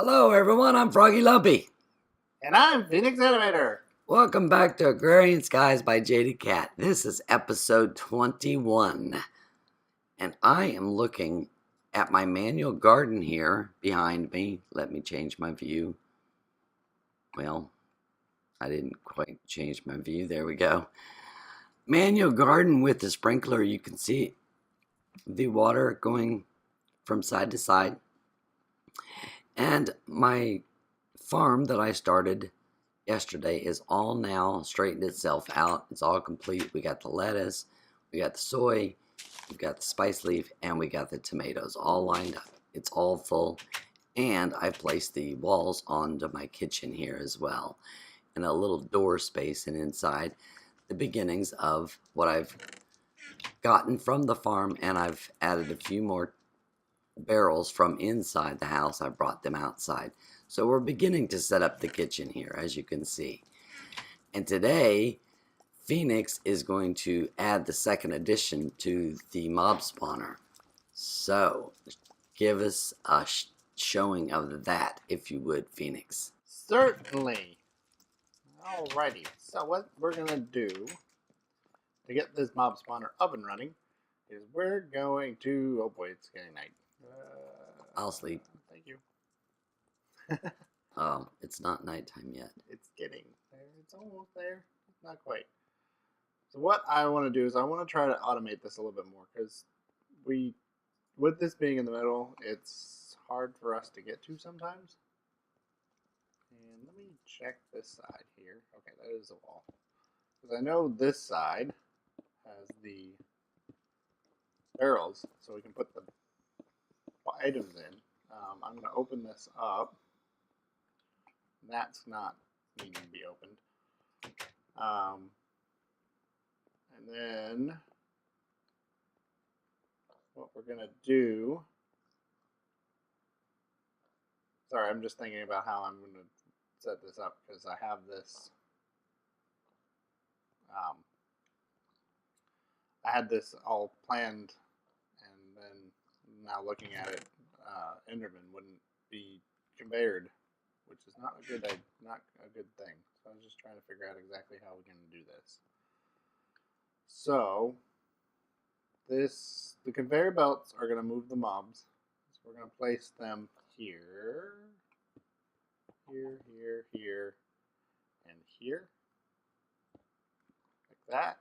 Hello everyone, I'm Froggy Lumpy. And I'm Phenix Animator. Welcome back to Agrarian Skies by Jaded Cat. This is episode 21. And I am looking at my manual garden here behind me. Let me change my view. Well, I didn't quite change my view. There we go. Manual garden with the sprinkler. You can see the water going from side to side. And my farm that I started yesterday is all now straightened itself out. It's all complete. We got the lettuce, we got the soy, we've got the spice leaf, and we got the tomatoes all lined up. It's all full. And I placed the walls onto my kitchen here as well, and a little door space, and inside the beginnings of what I've gotten from the farm, and I've added a few more barrels from inside the house. I brought them outside. So we're beginning to set up the kitchen here, as you can see. And today, Phenix is going to add the second addition to the mob spawner. So, give us a showing of that, if you would, Phenix. Certainly. Alrighty, so what we're going to do to get this mob spawner up and running is we're going to... Oh boy, it's getting night. I'll sleep. Thank you. Oh, it's not nighttime yet. It's getting there. It's almost there. Not quite. So what I want to do is I want to try to automate this a little bit more, because with this being in the middle, it's hard for us to get to sometimes. And let me check this side here. Okay, that is a wall. Because I know this side has the barrels, so we can put the items in. I'm going to open this up. That's not needing to be opened. And then what we're going to do... Sorry, I'm just thinking about how I'm going to set this up, because I have this... I had this all planned, and then now looking at it, Enderman wouldn't be conveyored, which is not a good thing. So I was just trying to figure out exactly how we're going to do this. So the conveyor belts are going to move the mobs. So we're going to place them here, here, and here, like that.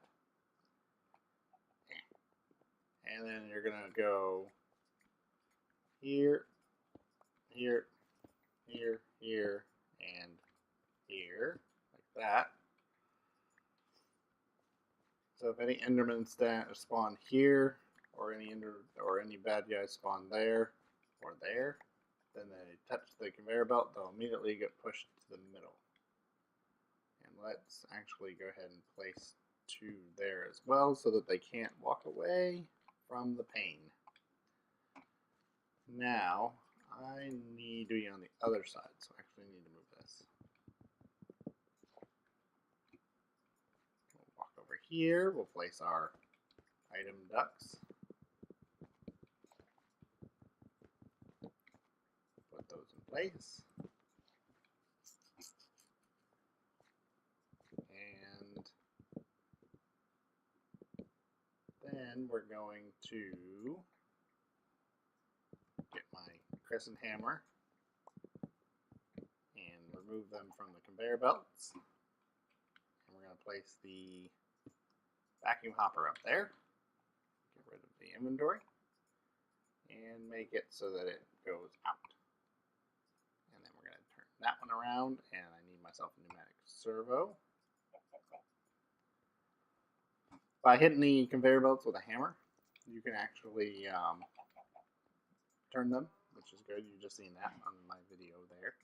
And then you're going to go here, here, here, and here, like that. So if any Endermen spawn here, or any bad guys spawn there, or there, then they touch the conveyor belt, they'll immediately get pushed to the middle. And let's actually go ahead and place 2 there as well, so that they can't walk away from the pane. Now, I need to be on the other side, so I actually need to move this. We'll walk over here, we'll place our item ducts. Put those in place. And then we're going to get my crescent hammer and remove them from the conveyor belts. And we're going to place the vacuum hopper up there. Get rid of the inventory. And make it so that it goes out. And then we're going to turn that one around, and I need myself a pneumatic servo. By hitting the conveyor belts with a hammer, you can actually turn them, which is good. You've just seen that on my video there.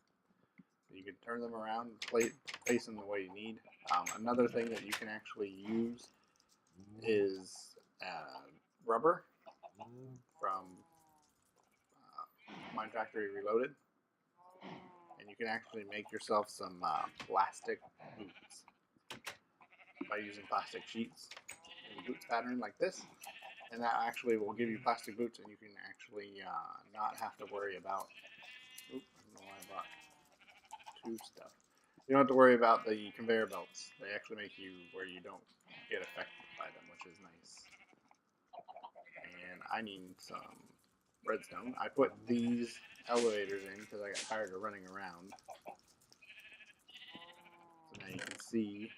You can turn them around and place them the way you need. Another thing that you can actually use is rubber from My Factory Reloaded. And you can actually make yourself some plastic boots by using plastic sheets in boots pattern like this. And that actually will give you plastic boots, and you can actually not have to worry about... Oop, I don't know why I bought 2 stuff. You don't have to worry about the conveyor belts. They actually make you where you don't get affected by them, which is nice. And I need some redstone. I put these elevators in because I got tired of running around. So now you can see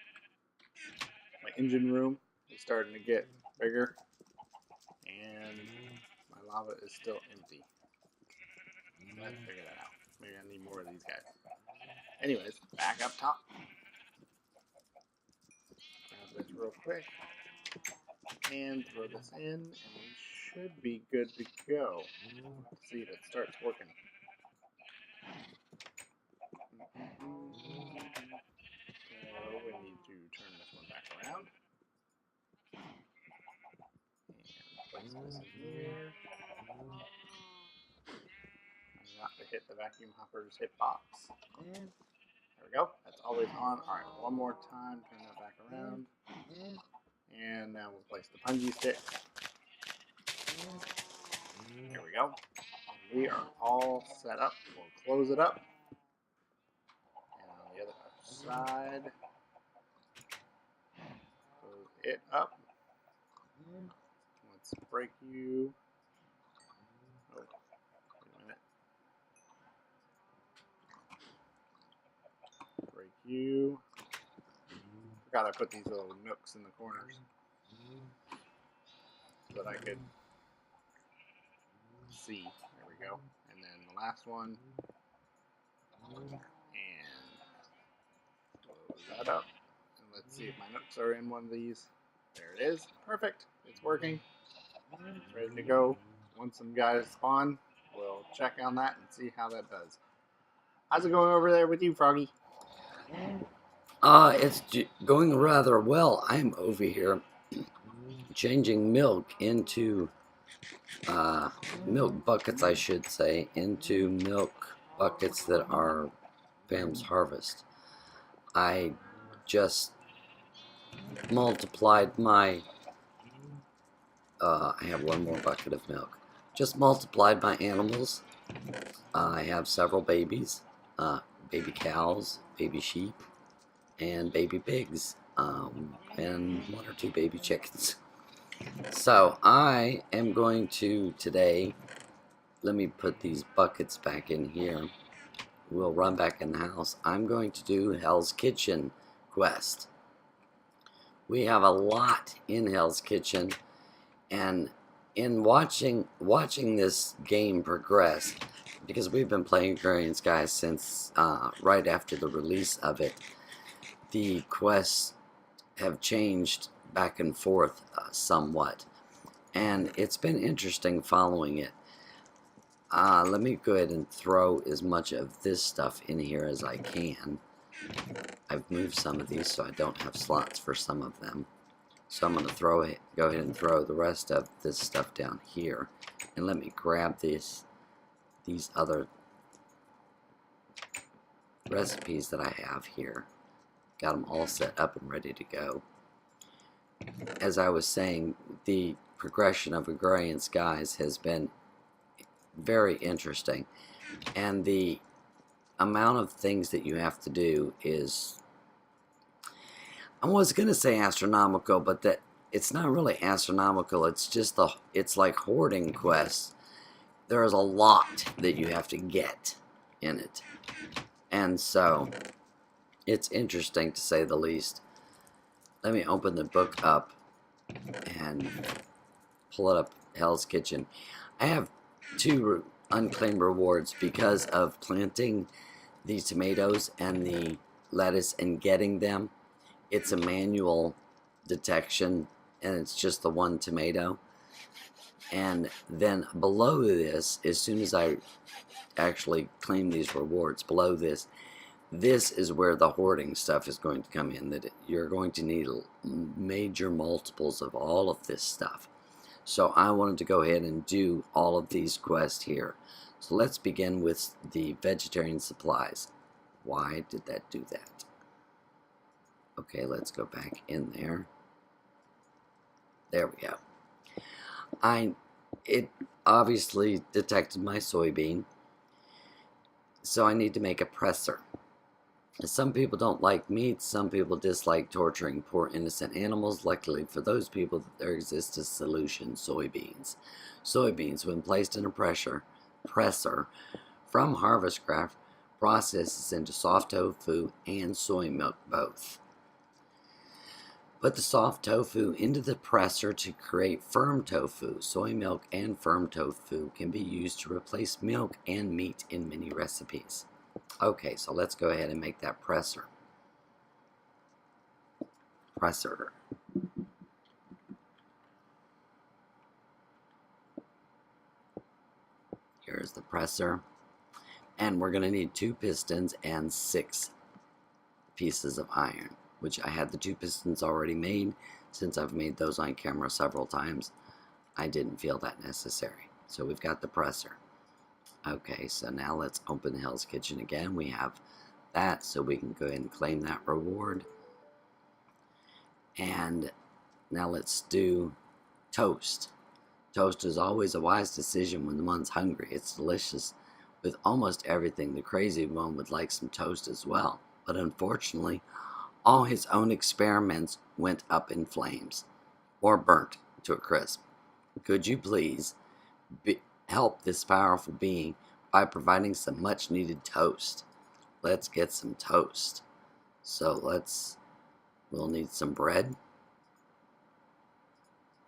my engine room is starting to get bigger. And my lava is still empty. Let's figure that out. Maybe I need more of these guys. Anyways, back up top. Grab this real quick. And throw this in, and we should be good to go. Let's see if it starts working. So we need to turn this one back around. And place this in here. And not to hit the vacuum hopper's hitbox. And there we go. That's always on. Alright, one more time. Turn that back around. And now we'll place the punji stick. There we go. And we are all set up. We'll close it up. And on the other side, close it up. Let's break you. Oh, wait a minute. Break you. Forgot I put these little nooks in the corners so that I could see. There we go. And then the last one. And close that up. And let's see if my nooks are in one of these. There it is. Perfect. It's working. It's ready to go. Once some guys spawn, we'll check on that and see how that does. How's it going over there with you, Froggy? It's going rather well. I'm over here changing milk into milk buckets, I should say, into milk buckets that are Pam's Harvest. I just multiplied my I have one more bucket of milk. Just multiplied my animals. I have several babies, baby cows, baby sheep, and baby pigs, and 1 or 2 baby chickens. So I am going to today, let me put these buckets back in here. We'll run back in the house. I'm going to do Hell's Kitchen quest. We have a lot in Hell's Kitchen, and in watching this game progress, because we've been playing Agrarian, guys, since right after the release of it, the quests have changed back and forth somewhat, and it's been interesting following it. Let me go ahead and throw as much of this stuff in here as I can. I've moved some of these so I don't have slots for some of them. So I'm going to go ahead and throw the rest of this stuff down here. And let me grab these other recipes that I have here. Got them all set up and ready to go. As I was saying, the progression of Agrarian Skies has been very interesting. And the amount of things that you have to do is, I was going to say astronomical, but that it's not really astronomical. It's just it's like hoarding quests. There is a lot that you have to get in it. And so it's interesting to say the least. Let me open the book up and pull it up, Hell's Kitchen. I have 2 Unclaimed Rewards because of planting the tomatoes and the lettuce and getting them. It's a manual detection, and it's just the 1 tomato. And then below this, as soon as I actually claim these rewards, below this is where the hoarding stuff is going to come in, that you're going to need major multiples of all of this stuff. So I wanted to go ahead and do all of these quests here. So let's begin with the vegetarian supplies. Why did that do that? Okay, let's go back in there. There we go. It obviously detected my soybean. So I need to make a presser. Some people don't like meat, some people dislike torturing poor innocent animals. Luckily for those people, there exists a solution: soybeans. Soybeans, when placed in a presser from Harvest Craft, processes into soft tofu and soy milk both. Put the soft tofu into the presser to create firm tofu. Soy milk and firm tofu can be used to replace milk and meat in many recipes. Okay, so let's go ahead and make that presser. Here's the presser. And we're going to need 2 pistons and 6 pieces of iron, which I had the 2 pistons already made. Since I've made those on camera several times, I didn't feel that necessary. So we've got the presser. Okay, so now let's open Hell's Kitchen again. We have that, so we can go ahead and claim that reward. And now let's do toast. Toast is always a wise decision when one's hungry. It's delicious with almost everything. The crazy one would like some toast as well, but unfortunately, all his own experiments went up in flames or burnt to a crisp. Could you please help this powerful being by providing some much needed toast? Let's get some toast. So we'll need some bread.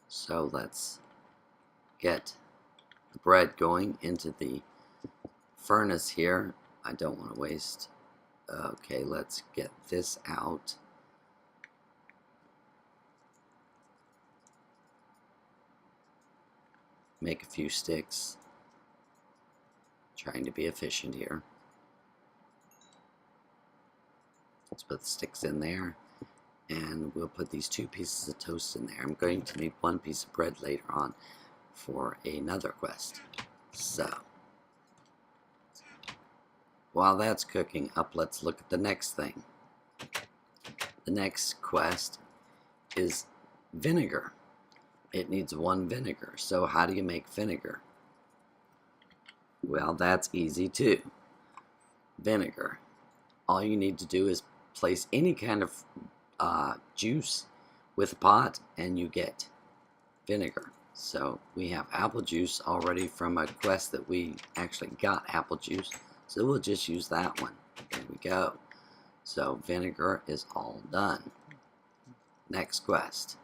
So let's get the bread going into the furnace here. I don't want to waste. Okay, let's get this out. Make a few sticks. Trying to be efficient here. Let's put the sticks in there, and we'll put these 2 pieces of toast in there. I'm going to need 1 piece of bread later on for another quest. So while that's cooking up, let's look at the next thing. The next quest is vinegar. It needs 1 vinegar. So how do you make vinegar? Well, that's easy too. Vinegar. All you need to do is place any kind of juice with a pot and you get vinegar. So we have apple juice already from a quest that we actually got apple juice. So we'll just use that one. There we go. So vinegar is all done. Next quest.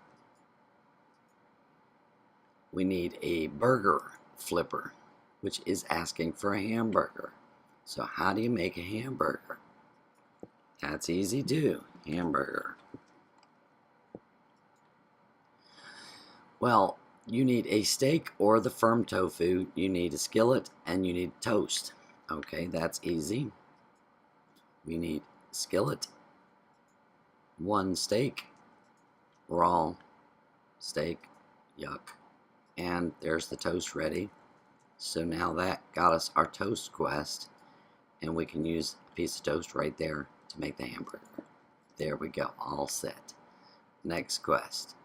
We need a burger flipper, which is asking for a hamburger. So how do you make a hamburger? That's easy too. Hamburger. Well, you need a steak or the firm tofu. You need a skillet and you need toast. Okay, that's easy. We need skillet, 1 steak, raw steak, yuck, and there's the toast ready. So now that got us our toast quest, and we can use a piece of toast right there to make the hamburger. There we go, all set. Next quest.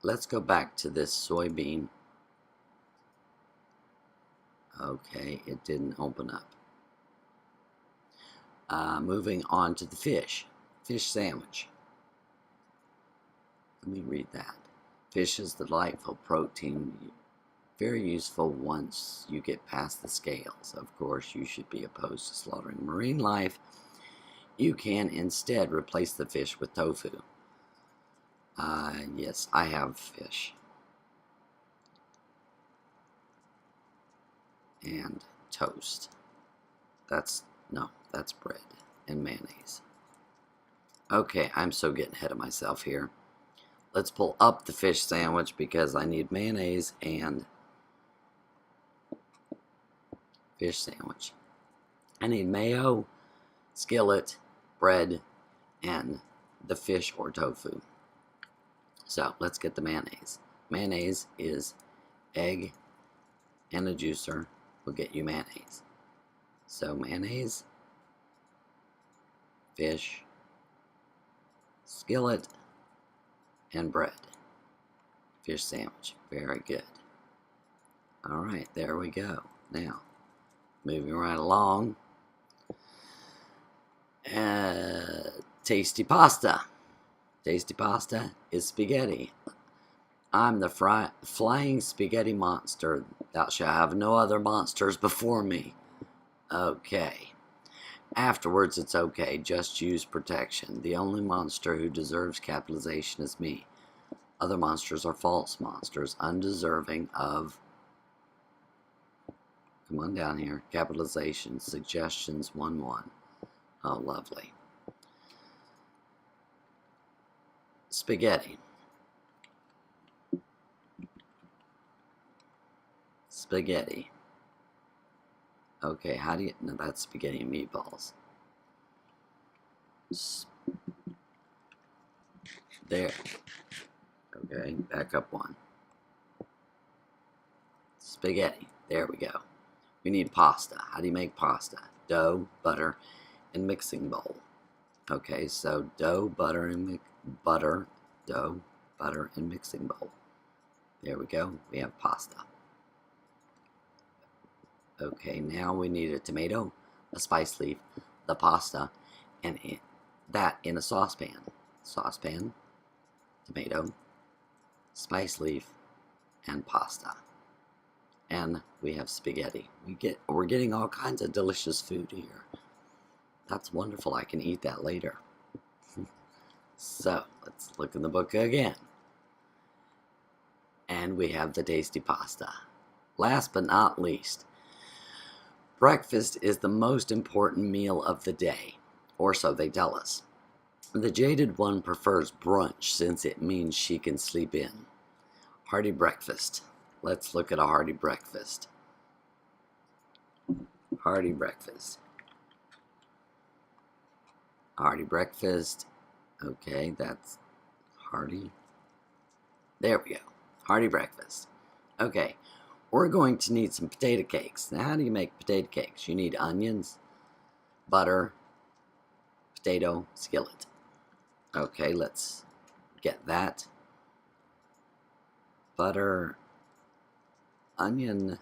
Let's go back to this soybean. Okay, it didn't open up. Moving on to the fish sandwich. Let me read that. Fish is delightful protein, very useful once you get past the scales. Of course, you should be opposed to slaughtering marine life. You can instead replace the fish with tofu. Yes, I have fish. And toast. That's bread and mayonnaise. Okay, I'm so getting ahead of myself here. Let's pull up the fish sandwich because I need mayonnaise and fish sandwich. I need mayo, skillet, bread, and the fish or tofu. So let's get the mayonnaise. Mayonnaise is egg and a juicer will get you mayonnaise. So mayonnaise, fish, skillet, and bread. Fish sandwich. Very good. Alright, there we go. Now, moving right along. Tasty pasta. Tasty pasta is spaghetti. I'm the flying spaghetti monster. Thou shalt have no other monsters before me. Okay. Afterwards, it's okay. Just use protection. The only monster who deserves capitalization is me. Other monsters are false monsters, undeserving of... Come on down here. Capitalization. Suggestions 1-1. Oh, lovely. Spaghetti. Spaghetti. Okay, how do you... No, that's spaghetti and meatballs. There. Okay, back up one. Spaghetti. There we go. We need pasta. How do you make pasta? Dough, butter, and mixing bowl. Okay, so dough, butter, and dough, butter, and mixing bowl. There we go. We have pasta. Okay, now we need a tomato, a spice leaf, the pasta, and that in a saucepan. Saucepan, tomato, spice leaf, and pasta. And we have spaghetti. We're getting all kinds of delicious food here. That's wonderful. I can eat that later. So, let's look in the book again. And we have the tasty pasta. Last but not least, breakfast is the most important meal of the day, or so they tell us. The jaded one prefers brunch since it means she can sleep in. Hearty breakfast. Let's look at a hearty breakfast. Hearty breakfast. Hearty breakfast. Okay, that's hearty. There we go. Hearty breakfast. Okay, we're going to need some potato cakes. Now, how do you make potato cakes? You need onions, butter, potato, skillet. Okay, let's get that. Butter, onion,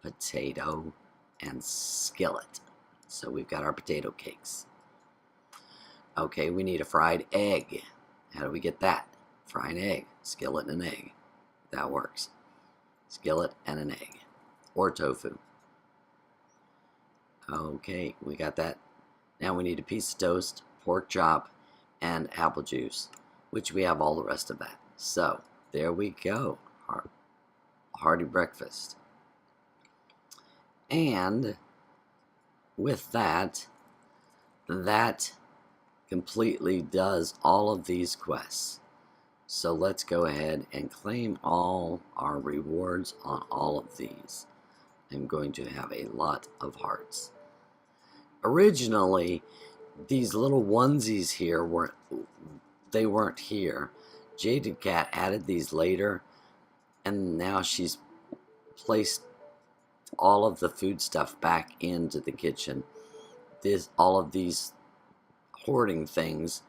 potato, and skillet. So we've got our potato cakes. Okay, we need a fried egg. How do we get that? Fried egg, skillet and an egg. That works. Skillet and an egg. Or tofu. Okay, we got that. Now we need a piece of toast, pork chop, and apple juice, which we have all the rest of that. So, there we go. Hearty breakfast. And with that completely does all of these quests. So let's go ahead and claim all our rewards on all of these. I'm going to have a lot of hearts. Originally, these little onesies here weren't here. Jaded Cat added these later, and now she's placed all of the food stuff back into the kitchen. All of these hoarding things,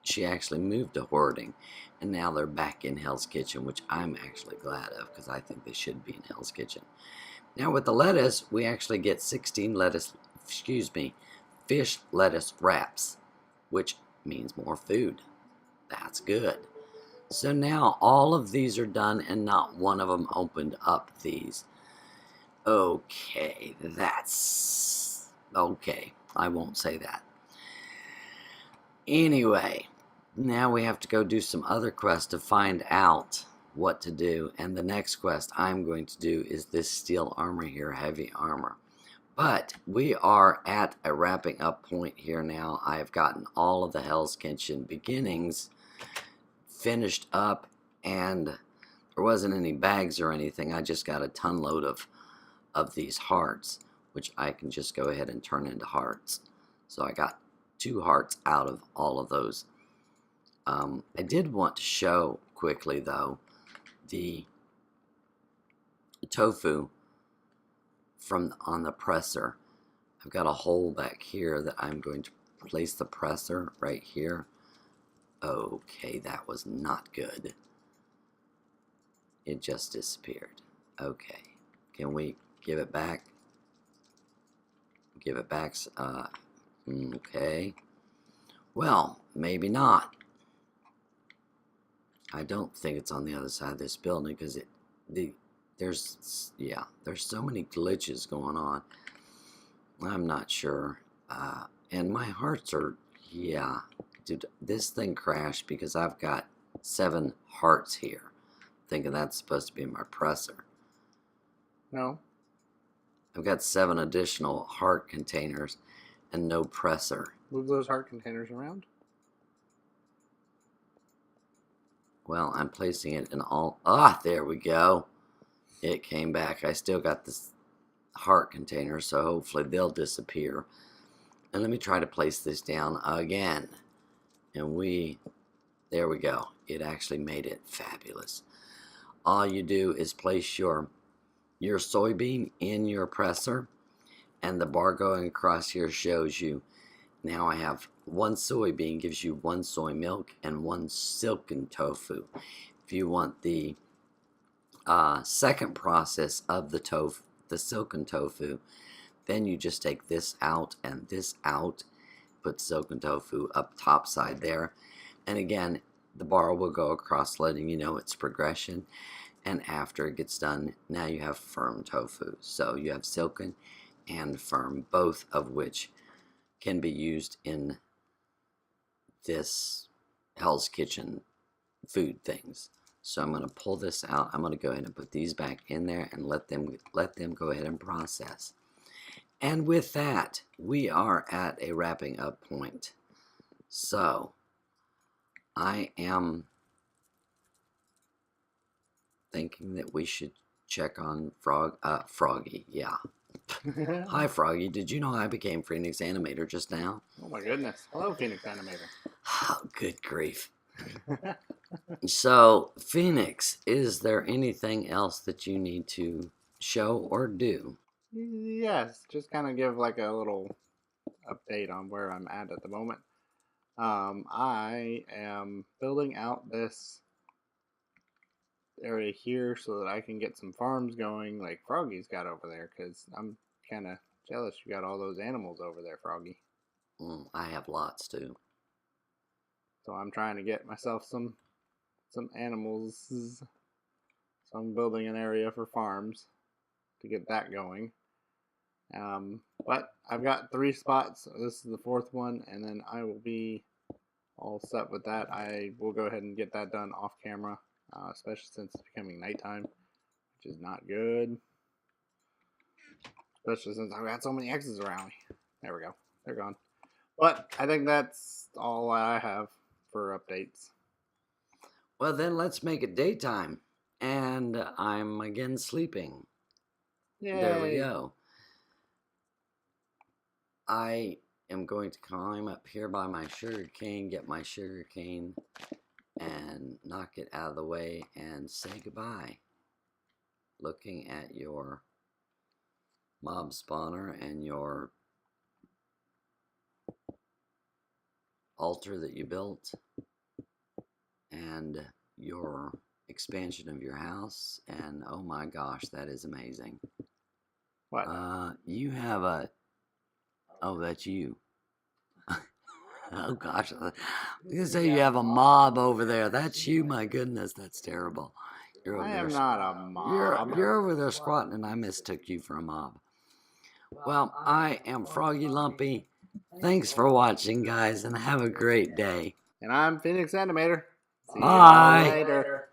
she actually moved to hoarding, and now they're back in Hell's Kitchen, which I'm actually glad of because I think they should be in Hell's Kitchen. Now with the lettuce, we actually get 16 fish lettuce wraps, which means more food. That's good. So now all of these are done and not one of them opened up these. Okay, that's okay. I won't say that. Anyway, now we have to go do some other quests to find out what to do. And the next quest I'm going to do is this steel armor here, heavy armor. But we are at a wrapping up point here now. I have gotten all of the Hell's Kitchen beginnings finished up, and there wasn't any bags or anything. I just got a ton load of these hearts, which I can just go ahead and turn into hearts. So I got 2 hearts out of all of those. I did want to show quickly though the tofu on the presser. I've got a hole back here that I'm going to place the presser right here. Okay, that was not good. It just disappeared. Okay, can we give it back? Give it back. Okay. Well, maybe not. I don't think it's on the other side of this building because there's so many glitches going on. I'm not sure. And my hearts are, yeah. Dude, this thing crashed because I've got 7 hearts here. Thinking that's supposed to be my presser. No. I've got 7 additional heart containers and no presser. Move those heart containers around. Well, I'm placing it in all... there we go. It came back. I still got this heart container, so hopefully they'll disappear. And let me try to place this down again. And there we go. It actually made it fabulous. All you do is place your soybean in your presser, and the bar going across here shows you, now I have 1 soybean gives you 1 soy milk and 1 silken tofu. If you want the second process of the silken tofu, then you just take this out and this out, put silken tofu up top side there, and again the bar will go across letting you know its progression. And after it gets done, now you have firm tofu. So you have silken and firm, both of which can be used in this Hell's Kitchen food things. So I'm going to pull this out. I'm going to go ahead and put these back in there and let them go ahead and process. And with that, we are at a wrapping up point. So I am thinking that we should check on Froggy. Yeah. Hi, Froggy. Did you know I became Phenix Animator just now? Oh my goodness. Hello, Phenix Animator. Oh, good grief. So, Phenix, is there anything else that you need to show or do? Yes, just kind of give like a little update on where I'm at the moment. I am building out this area here so that I can get some farms going like Froggy's got over there, because I'm kind of jealous you got all those animals over there, Froggy. I have lots too. So I'm trying to get myself some animals. So I'm building an area for farms to get that going. But I've got 3 spots. So this is the 4th one, and then I will be all set with that. I will go ahead and get that done off camera. Especially since it's becoming nighttime, which is not good. Especially since I've got so many X's around me. There we go. They're gone. But I think that's all I have for updates. Well, then let's make it daytime. And I'm again sleeping. Yay. There we go. I am going to climb up here by my sugar cane, get my sugar cane, and knock it out of the way and say goodbye. Looking at your mob spawner and your altar that you built and your expansion of your house, and oh my gosh, that is amazing. What? You have a... Oh, that's you. Oh gosh, you say you have a mob over there. That's you. My goodness, that's terrible. I am not a mob. You're over there squatting, and I mistook you for a mob. Well, I am Froggy Lumpy. Thanks for watching, guys, and have a great day. And I'm Phenix Animator. See Bye. you all later.